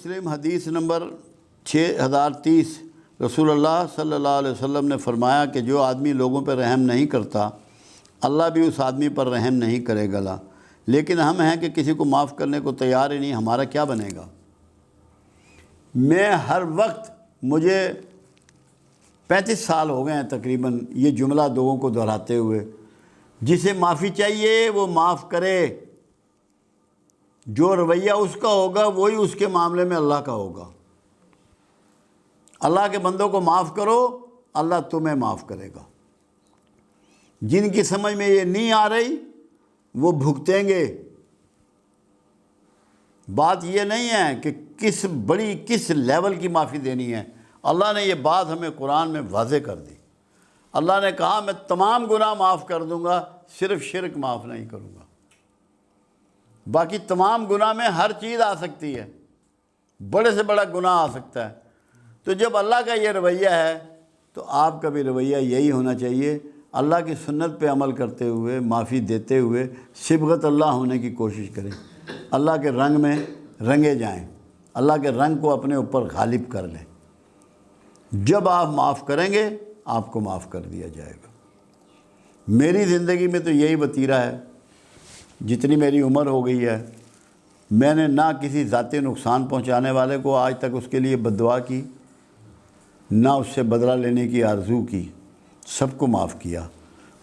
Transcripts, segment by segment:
مسلم حدیث نمبر 6030 رسول اللہ صلی اللہ علیہ وسلم نے فرمایا کہ جو آدمی لوگوں پر رحم نہیں کرتا اللہ بھی اس آدمی پر رحم نہیں کرے گا، لیکن ہم ہیں کہ کسی کو معاف کرنے کو تیار ہی نہیں، ہمارا کیا بنے گا؟ میں ہر وقت، مجھے 35 سال ہو گئے ہیں تقریباً یہ جملہ لوگوں کو دہراتے ہوئے، جسے معافی چاہیے وہ معاف کرے، جو رویہ اس کا ہوگا وہی اس کے معاملے میں اللہ کا ہوگا۔ اللہ کے بندوں کو معاف کرو، اللہ تمہیں معاف کرے گا۔ جن کی سمجھ میں یہ نہیں آ رہی وہ بھگتیں گے۔ بات یہ نہیں ہے کہ کس لیول کی معافی دینی ہے، اللہ نے یہ بات ہمیں قرآن میں واضح کر دی۔ اللہ نے کہا میں تمام گناہ معاف کر دوں گا، صرف شرک معاف نہیں کروں گا۔ باقی تمام گناہ میں ہر چیز آ سکتی ہے، بڑے سے بڑا گناہ آ سکتا ہے۔ تو جب اللہ کا یہ رویہ ہے تو آپ کا بھی رویہ یہی ہونا چاہیے، اللہ کی سنت پہ عمل کرتے ہوئے، معافی دیتے ہوئے صبغت اللہ ہونے کی کوشش کریں، اللہ کے رنگ میں رنگے جائیں، اللہ کے رنگ کو اپنے اوپر غالب کر لیں۔ جب آپ معاف کریں گے آپ کو معاف کر دیا جائے گا۔ میری زندگی میں تو یہی وتیرہ ہے، جتنی میری عمر ہو گئی ہے، میں نے نہ کسی ذاتی نقصان پہنچانے والے کو آج تک اس کے لیے بد دعا کی، نہ اس سے بدلہ لینے کی آرزو کی، سب کو معاف کیا۔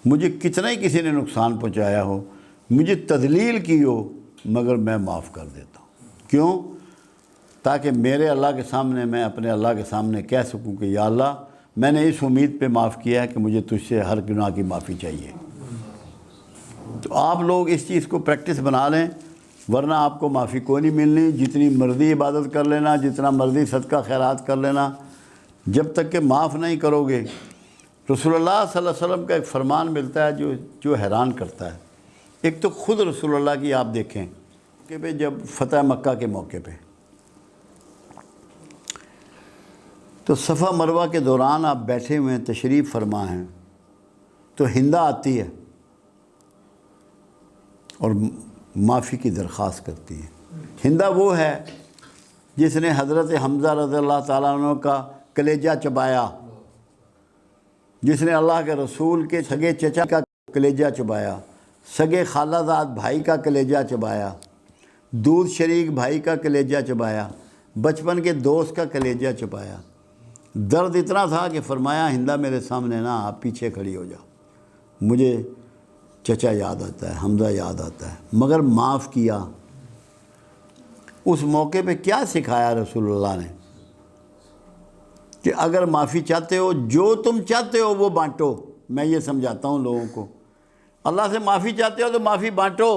مجھے کتنا ہی کسی نے نقصان پہنچایا ہو، مجھے تذلیل کی ہو، مگر میں معاف کر دیتا ہوں۔ کیوں؟ تاکہ میرے اللہ کے سامنے، میں اپنے اللہ کے سامنے کہہ سکوں کہ یا اللہ میں نے اس امید پہ معاف کیا ہے کہ مجھے تجھ سے ہر گناہ کی معافی چاہیے۔ تو آپ لوگ اس چیز کو پریکٹس بنا لیں، ورنہ آپ کو معافی کوئی نہیں ملنی۔ جتنی مرضی عبادت کر لینا، جتنا مرضی صدقہ خیرات کر لینا، جب تک کہ معاف نہیں کرو گے۔ رسول اللہ صلی اللہ علیہ وسلم کا ایک فرمان ملتا ہے جو حیران کرتا ہے۔ ایک تو خود رسول اللہ کی آپ دیکھیں کہ جب فتح مکہ کے موقع پہ، تو صفا مروہ کے دوران آپ بیٹھے ہوئے ہیں، تشریف فرما ہیں، تو ہندا آتی ہے اور معافی کی درخواست کرتی ہے۔ ہندا وہ ہے جس نے حضرت حمزہ رضی اللہ تعالیٰ عنہ کا کلیجہ چبایا، جس نے اللہ کے رسول کے سگے چچا کا کلیجہ چبایا، سگے خالہ زاد بھائی کا کلیجہ چبایا، دودھ شریک بھائی کا کلیجہ چبایا، بچپن کے دوست کا کلیجہ چبایا۔ درد اتنا تھا کہ فرمایا ہندا میرے سامنے نہ، آپ پیچھے کھڑی ہو جاؤ، مجھے چچا یاد آتا ہے، حمزہ یاد آتا ہے، مگر معاف کیا۔ اس موقع پہ کیا سکھایا رسول اللہ نے کہ اگر معافی چاہتے ہو، جو تم چاہتے ہو وہ بانٹو۔ میں یہ سمجھاتا ہوں لوگوں کو، اللہ سے معافی چاہتے ہو تو معافی بانٹو۔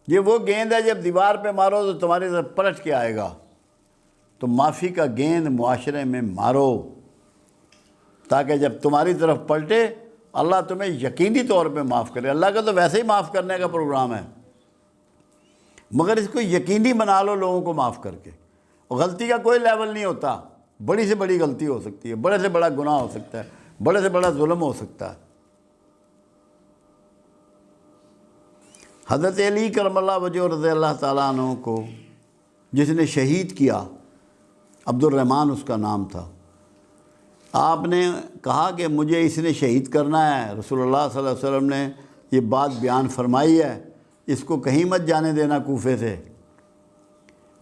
یہ وہ گیند ہے جب دیوار پہ مارو تو تمہاری طرف پلٹ کے آئے گا، تو معافی کا گیند معاشرے میں مارو، تاکہ جب تمہاری طرف پلٹے اللہ تمہیں یقینی طور پہ معاف کرے۔ اللہ کا تو ویسے ہی معاف کرنے کا پروگرام ہے، مگر اس کو یقینی بنا لو لوگوں کو معاف کر کے۔ غلطی کا کوئی لیول نہیں ہوتا، بڑی سے بڑی غلطی ہو سکتی ہے، بڑے سے بڑا گناہ ہو سکتا ہے، بڑے سے بڑا ظلم ہو سکتا ہے۔ حضرت علی کرم اللہ وجہ رضی اللہ تعالیٰ عنہ کو جس نے شہید کیا، عبد الرحمن اس کا نام تھا، آپ نے کہا کہ مجھے اس نے شہید کرنا ہے۔ رسول اللہ صلی اللہ علیہ وسلم نے یہ بات بیان فرمائی ہے، اس کو کہیں مت جانے دینا کوفے سے،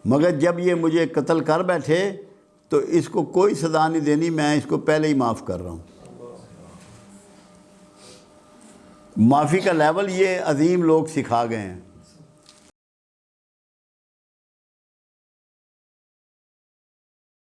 مگر جب یہ مجھے قتل کر بیٹھے تو اس کو کوئی سزا نہیں دینی، میں اس کو پہلے ہی معاف کر رہا ہوں۔ معافی کا لیول یہ عظیم لوگ سکھا گئے ہیں۔